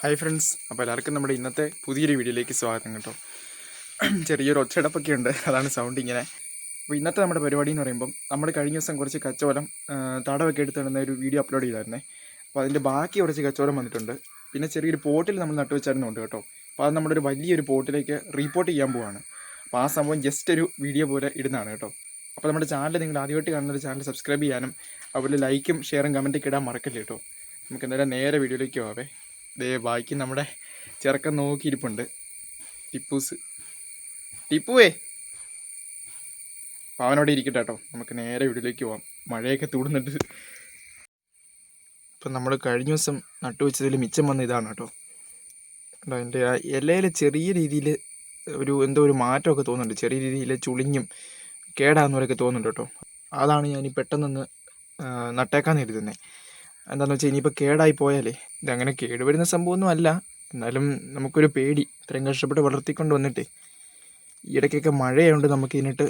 Hi friends, അപ്പോൾ എല്ലാവർക്കും നമ്മുടെ ഇന്നത്തെ പുതിയൊരു വീഡിയോയിലേക്ക് സ്വാഗതം കേട്ടോ. ചെറിയൊരു ഒച്ചടപ്പൊക്കെ ഉണ്ട്, അതാണ് സൗണ്ട് ഇങ്ങനെ. അപ്പോൾ ഇന്നത്തെ നമ്മുടെ പരിപാടി എന്ന് പറയുമ്പം നമ്മൾ കഴിഞ്ഞ ദിവസം കുറച്ച് കച്ചോലം തടവൊക്കെ എടുത്ത് നടന്ന ഒരു വീഡിയോ അപ്ലോഡ് ചെയ്തായിരുന്നേ. അപ്പോൾ അതിൻ്റെ ബാക്കി കുറച്ച് കച്ചോലം വന്നിട്ടുണ്ട്. പിന്നെ ചെറിയൊരു പോട്ടിൽ നമ്മൾ നട്ടുവെച്ചായിരുന്നുണ്ട് കേട്ടോ. അപ്പോൾ അത് നമ്മുടെ ഒരു വലിയൊരു പോട്ടിലേക്ക് റീപോർട്ട് ചെയ്യാൻ പോവാണ്. അപ്പോൾ ആ സംഭവം ജസ്റ്റ് ഒരു വീഡിയോ പോലെ ഇടുന്നതാണ് കേട്ടോ. അപ്പോൾ നമ്മുടെ ചാനൽ നിങ്ങൾ ആദ്യമായിട്ട് കാണുന്നൊരു ചാനൽ സബ്സ്ക്രൈബ് ചെയ്യാനും അതുപോലെ ലൈക്കും ഷെയറും കമൻറ്റൊക്കെ ഇടാൻ മറക്കല്ലേ കേട്ടോ. നമുക്ക് എന്തായാലും നേരെ വീഡിയോയിലേക്ക് പോവേ. ബാക്കി നമ്മുടെ ചെറുക്കൻ നോക്കിയിരിപ്പുണ്ട്, ടിപ്പുവേ. അപ്പോൾ അവനോടെ ഇരിക്കട്ടെ കേട്ടോ. നമുക്ക് നേരെ വീട്ടിലേക്ക് പോവാം. മഴയൊക്കെ തൂടുന്നുണ്ട്. ഇപ്പം നമ്മൾ കഴിഞ്ഞ ദിവസം നട്ടുവെച്ചതിൽ മിച്ചം വന്ന ഇതാണ് കേട്ടോ. അതിൻ്റെ ആ ഇലയിൽ ചെറിയ രീതിയിൽ എന്തോ ഒരു മാറ്റമൊക്കെ തോന്നുന്നുണ്ട്. ചെറിയ രീതിയിൽ ചുളിഞ്ഞും കേടാകുന്നവരൊക്കെ തോന്നുന്നുണ്ട് കേട്ടോ. അതാണ് ഞാൻ പെട്ടെന്നൊന്ന് നട്ടേക്കാന്ന് കരുതുന്നത്. എന്താണെന്ന് വെച്ചാൽ ഇനിയിപ്പോൾ കേടായി പോയാലേ, ഇതങ്ങനെ കേടുവരുന്ന സംഭവമൊന്നും അല്ല, എന്നാലും നമുക്കൊരു പേടി. ഇത്രയും കഷ്ടപ്പെട്ട് വളർത്തിക്കൊണ്ട് വന്നിട്ട് ഈ ഇടയ്ക്കൊക്കെ മഴയുണ്ട്, നമുക്ക് ഇതിനിട്ട്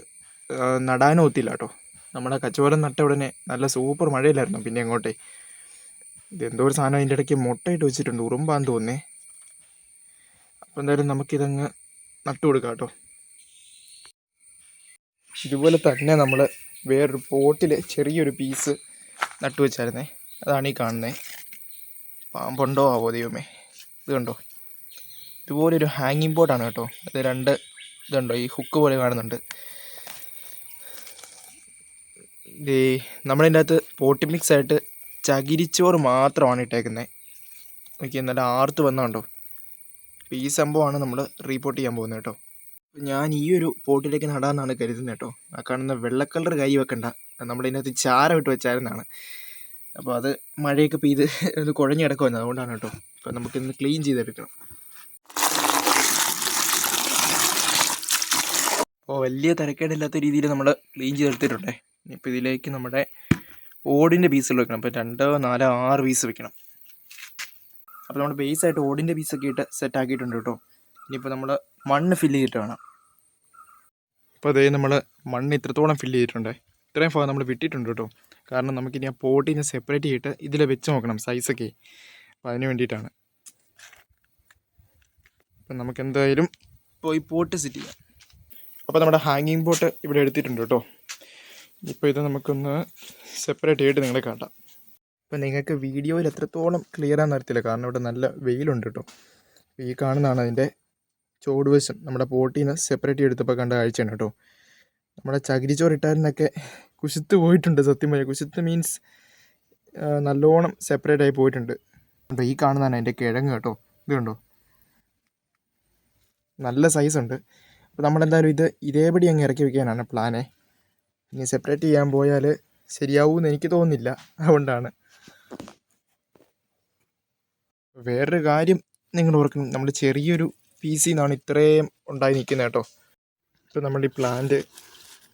നടാനും ഒത്തില്ല കേട്ടോ. നമ്മുടെ കച്ചവടം നട്ട ഉടനെ നല്ല സൂപ്പർ മഴയില്ലായിരുന്നു. പിന്നെ അങ്ങോട്ടേ ഇതെന്തോ ഒരു സാധനം അതിൻ്റെ ഇടയ്ക്ക് മുട്ടയിട്ട് വെച്ചിട്ടുണ്ട്, ഉറുമ്പാന്ന് തോന്നേ. അപ്പോൾ എന്തായാലും നമുക്കിതങ്ങ് നട്ടു കൊടുക്കാം കേട്ടോ. ഇതുപോലെ തന്നെ നമ്മൾ വേറൊരു പോട്ടിൽ ചെറിയൊരു പീസ് നട്ടു വെച്ചായിരുന്നേ. അതാണ് ഈ കാണുന്നത്. പാമ്പുണ്ടോ ആവോ ദൈവമേ. ഇത് കണ്ടോ, ഇതുപോലൊരു ഹാങ്ങിങ് ബോർഡാണ് കേട്ടോ. അത് രണ്ട് ഇതുണ്ടോ, ഈ ഹുക്ക് പോലെ കാണുന്നുണ്ട്. നമ്മളതിൻ്റെ അകത്ത് പോട്ടി മിക്സ് ആയിട്ട് ചകിരിച്ചോറ് മാത്രമാണ് ഇട്ടേക്കുന്നത്. നോക്കി നല്ല ആർത്ത് വന്നുണ്ടോ. അപ്പോൾ ഈ സംഭവമാണ് നമ്മൾ റീപോർട്ട് ചെയ്യാൻ പോകുന്നത് കേട്ടോ. ഞാൻ ഈ ഒരു പോട്ടിലേക്ക് നടാമെന്നാണ് കരുതുന്നത് കേട്ടോ. ആ കാണുന്ന വെള്ള കളർ കൈ വെക്കണ്ട, നമ്മളതിനകത്ത് ചാരം ഇട്ട് വെച്ചായിരുന്നാണ്. അപ്പോൾ അത് മഴയൊക്കെ പെയ്ത് ഇത് കുഴഞ്ഞ് കിടക്കുമായിരുന്നു, അതുകൊണ്ടാണ് കേട്ടോ. അപ്പോൾ നമുക്കിന്ന് ക്ലീൻ ചെയ്തെടുക്കണം. അപ്പോൾ വലിയ തിരക്കേടില്ലാത്ത രീതിയിൽ നമ്മൾ ക്ലീൻ ചെയ്തെടുത്തിട്ടുണ്ടേ. ഇപ്പോൾ ഇതിലേക്ക് നമ്മുടെ ഓടിൻ്റെ പീസുകൾ വെക്കണം. അപ്പോൾ 2, 4, 6 പീസ് വെക്കണം. അപ്പോൾ നമ്മൾ ബേസായിട്ട് ഓടിൻ്റെ പീസൊക്കെ ഇട്ട് സെറ്റാക്കിയിട്ടുണ്ട് കേട്ടോ. ഇനിയിപ്പോൾ നമ്മൾ മണ്ണ് ഫില്ല് ചെയ്തിട്ട് വേണം. അപ്പോൾ അതേ നമ്മൾ മണ്ണ് ഇത്രത്തോളം ഫില്ല് ചെയ്തിട്ടുണ്ട്. ഇത്രയും ഭാഗം നമ്മൾ വിട്ടിട്ടുണ്ട് കേട്ടോ. കാരണം നമുക്കിനി ആ പോട്ടിനെ സെപ്പറേറ്റ് ചെയ്തിട്ട് ഇതിൽ വെച്ച് നോക്കണം സൈസൊക്കെ. അപ്പോൾ അതിന് വേണ്ടിയിട്ടാണ്. അപ്പം നമുക്ക് എന്തായാലും പോയി പോട്ട് സെറ്റ് ചെയ്യാം. അപ്പോൾ നമ്മുടെ ഹാങ്ങിങ് പോട്ട് ഇവിടെ എടുത്തിട്ടുണ്ട് കേട്ടോ. ഇപ്പോൾ ഇത് നമുക്കൊന്ന് സെപ്പറേറ്റ് ചെയ്തിട്ട് നിങ്ങളെ കാട്ടാം. അപ്പോൾ നിങ്ങൾക്ക് വീഡിയോയിൽ എത്രത്തോളം ക്ലിയർ ആണെന്ന് അറിയത്തില്ല, കാരണം ഇവിടെ നല്ല വെയിലുണ്ട് കേട്ടോ. ഈ കാണുന്നതാണ് അതിൻ്റെ ചോടുവശം. നമ്മുടെ പോട്ടീനെ സെപ്പറേറ്റ് ചെയ്തെടുത്തപ്പോൾ കണ്ട കാഴ്ചയാണ് കേട്ടോ. നമ്മുടെ ചകിരിച്ചോറിട്ടാലിനൊക്കെ കുശുത്ത് പോയിട്ടുണ്ട്. സത്യം പറഞ്ഞാൽ കുശുത്ത് മീൻസ് നല്ലോണം സെപ്പറേറ്റ് ആയി പോയിട്ടുണ്ട്. അപ്പോൾ ഈ കാണുന്നതാണ് അതിൻ്റെ കിഴങ്ങ് കേട്ടോ. ഇത് കണ്ടോ, നല്ല സൈസുണ്ട്. അപ്പോൾ നമ്മളെന്തായാലും ഇതേപടി അങ്ങ് ഇറക്കി വയ്ക്കാനാണ് പ്ലാനേ. ഇനി സെപ്പറേറ്റ് ചെയ്യാൻ പോയാൽ ശരിയാവുമെന്ന് എനിക്ക് തോന്നുന്നില്ല, അതുകൊണ്ടാണ്. വേറൊരു കാര്യം നിങ്ങൾ ഓർക്കണം, നമ്മൾ ചെറിയൊരു പീസിൽ നിന്നാണ് ഇത്രയും ഉണ്ടായി നിൽക്കുന്നത് കേട്ടോ. ഇപ്പോൾ നമ്മൾ ഈ പ്ലാന്റ്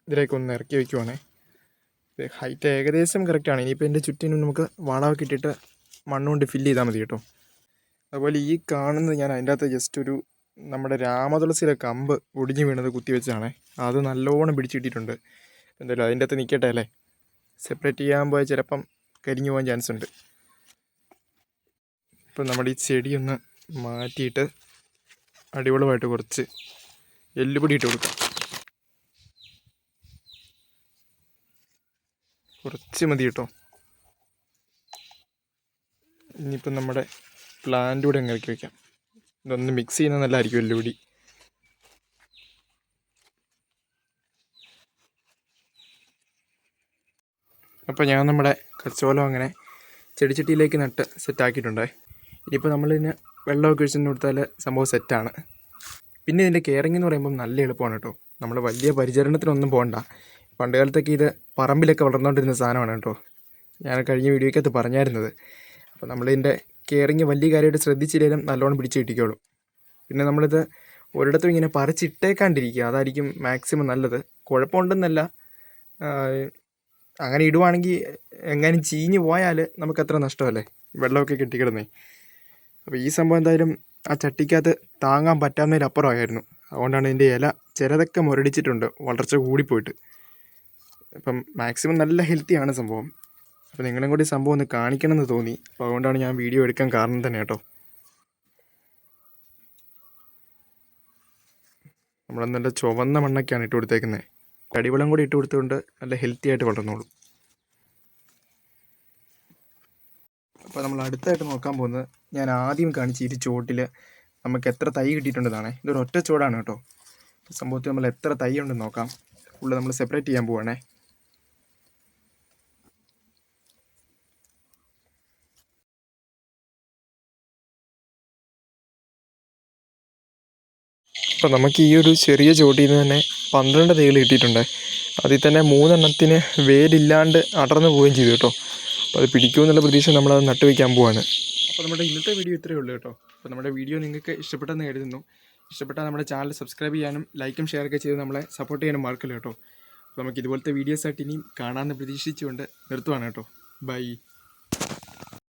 ഇതിലേക്കൊന്ന് ഇറക്കി വയ്ക്കുവാണേ. ഹൈറ്റ് ഏകദേശം കറക്റ്റാണ്. ഇനിയിപ്പോൾ എൻ്റെ ചുറ്റിനും നമുക്ക് വളമൊക്കെ ഇട്ടിട്ട് മണ്ണുകൊണ്ട് ഫില്ല് ചെയ്താൽ മതി കേട്ടോ. അതുപോലെ ഈ കാണുന്നത് ഞാൻ അതിൻ്റെ അകത്ത് ജസ്റ്റ് നമ്മുടെ രാമതുളസിയിലെ കമ്പ് ഒടിഞ്ഞു വീണത് കുത്തി വെച്ചാണേ. അത് നല്ലോണം പിടിച്ചിട്ടിട്ടുണ്ട്. എന്തായാലും അതിൻ്റെ അകത്ത് നിൽക്കട്ടെ അല്ലേ. സെപ്പറേറ്റ് ചെയ്യാൻ പോയാൽ ചിലപ്പം കരിഞ്ഞു പോകാൻ ചാൻസ് ഉണ്ട്. ഇപ്പം നമ്മുടെ ഈ ചെടിയൊന്ന് മാറ്റിയിട്ട് അടിപൊളിയായിട്ട് കുറച്ച് എല്ലുപൊടി ഇട്ട് കൊടുക്കാം. കുറച്ച് മതി കേട്ടോ. ഇനിയിപ്പം നമ്മുടെ പ്ലാന്റ് കൂടെ അങ്ങ് ഇറക്കി വയ്ക്കാം. ഇതൊന്ന് മിക്സ് ചെയ്യുന്നത് നല്ലതായിരിക്കും എല്ലുപൊടി. അപ്പോൾ ഞാൻ നമ്മുടെ കച്ചോലം അങ്ങനെ ചെടിച്ചട്ടിയിലേക്ക് നട്ട് സെറ്റാക്കിയിട്ടുണ്ടേ. ഇനിയിപ്പോൾ നമ്മളിതിന് വെള്ളമൊക്കെ ഒഴിച്ചെന്ന് കൊടുത്താൽ സംഭവം സെറ്റാണ്. പിന്നെ ഇതിൻ്റെ കെയറിങ് എന്ന് പറയുമ്പം നല്ല എളുപ്പമാണ് കേട്ടോ. നമ്മൾ വലിയ പരിചരണത്തിനൊന്നും പോകണ്ട. പണ്ട് കാലത്തൊക്കെ ഇത് പറമ്പിലൊക്കെ വളർന്നുകൊണ്ടിരുന്ന സാധനമാണ് കേട്ടോ. ഞാൻ കഴിഞ്ഞ വീഡിയോയ്ക്കകത്ത് പറഞ്ഞായിരുന്നത്. അപ്പോൾ നമ്മളിതിൻ്റെ കെയറിങ് വലിയ കാര്യമായിട്ട് ശ്രദ്ധിച്ചില്ലെങ്കിലും നല്ലോണം പിടിച്ച് കിട്ടിക്കോളും. പിന്നെ നമ്മളിത് ഒരിടത്തും ഇങ്ങനെ പറിച്ചിട്ടേക്കാണ്ടിരിക്കുക, അതായിരിക്കും മാക്സിമം നല്ലത്. കുഴപ്പമുണ്ടെന്നല്ല, അങ്ങനെ ഇടുവാണെങ്കിൽ എങ്ങാനും ചീഞ്ഞ് പോയാൽ നമുക്കത്ര നഷ്ടമല്ലേ, വെള്ളമൊക്കെ കെട്ടിക്കിടന്നേ. അപ്പോൾ ഈ സംഭവം എന്തായാലും ആ ചട്ടിക്കകത്ത് താങ്ങാൻ പറ്റാവുന്നതിലപ്പുറമായിരുന്നു. അതുകൊണ്ടാണ് ഇതിൻ്റെ ഇല ചിലതൊക്കെ മുരടിച്ചിട്ടുണ്ട്, വളർച്ച കൂടിപ്പോയിട്ട്. അപ്പം മാക്സിമം നല്ല ഹെൽത്തിയാണ് സംഭവം. അപ്പോൾ നിങ്ങളും കൂടി സംഭവം ഒന്ന് കാണിക്കണമെന്ന് തോന്നി. അപ്പോൾ അതുകൊണ്ടാണ് ഞാൻ വീഡിയോ എടുക്കാൻ കാരണം തന്നെ കേട്ടോ. നമ്മൾ നല്ല ചുവന്ന മണ്ണൊക്കെയാണ് ഇട്ട് കൊടുത്തേക്കുന്നത്. കടിവളം കൂടി ഇട്ട് കൊടുത്തുകൊണ്ട് നല്ല ഹെൽത്തി ആയിട്ട് വളർന്നോളും. അപ്പോൾ നമ്മൾ അടുത്തായിട്ട് നോക്കാൻ പോകുന്നത് ഞാൻ ആദ്യം കാണിച്ച ഈ ചുവട്ടിൽ നമുക്ക് എത്ര തൈ കിട്ടിയിട്ടുണ്ടെന്നാണ്. ഇതൊരു ഒറ്റ ചുവടാണ് കേട്ടോ. സംഭവത്തിൽ നമ്മൾ എത്ര തൈ ഉണ്ടെന്ന് നോക്കാം. ഫുള്ള് നമ്മൾ സെപ്പറേറ്റ് ചെയ്യാൻ പോവാണേ. അപ്പോൾ നമുക്ക് ഈ ഒരു ചെറിയ ചോട്ടിൽ നിന്ന് തന്നെ 12 തൈകൾ കിട്ടിയിട്ടുണ്ട്. അതിൽ തന്നെ 3 എണ്ണത്തിന് വേരില്ലാണ്ട് അടർന്നു പോവുകയും ചെയ്തു കേട്ടോ. അപ്പോൾ അത് പിടിക്കുമെന്നുള്ള പ്രതീക്ഷ നമ്മളത് നട്ടുവയ്ക്കാൻ പോവാണ്. അപ്പോൾ നമ്മുടെ ഇന്നത്തെ വീഡിയോ ഇത്രയേ ഉള്ളൂ കേട്ടോ. അപ്പോൾ നമ്മുടെ വീഡിയോ നിങ്ങൾക്ക് ഇഷ്ടപ്പെട്ടെന്ന് കരുതുന്നു. ഇഷ്ടപ്പെട്ടാൽ നമ്മുടെ ചാനൽ സബ്സ്ക്രൈബ് ചെയ്യാനും ലൈക്കും ഷെയറൊക്കെ ചെയ്ത് നമ്മളെ സപ്പോർട്ട് ചെയ്യാനും മറക്കില്ല കേട്ടോ. അപ്പോൾ നമുക്ക് ഇതുപോലത്തെ വീഡിയോസായിട്ട് ഇനിയും കാണാമെന്ന് പ്രതീക്ഷിച്ചുകൊണ്ട് നിർത്തുവാണ് കേട്ടോ. ബൈ.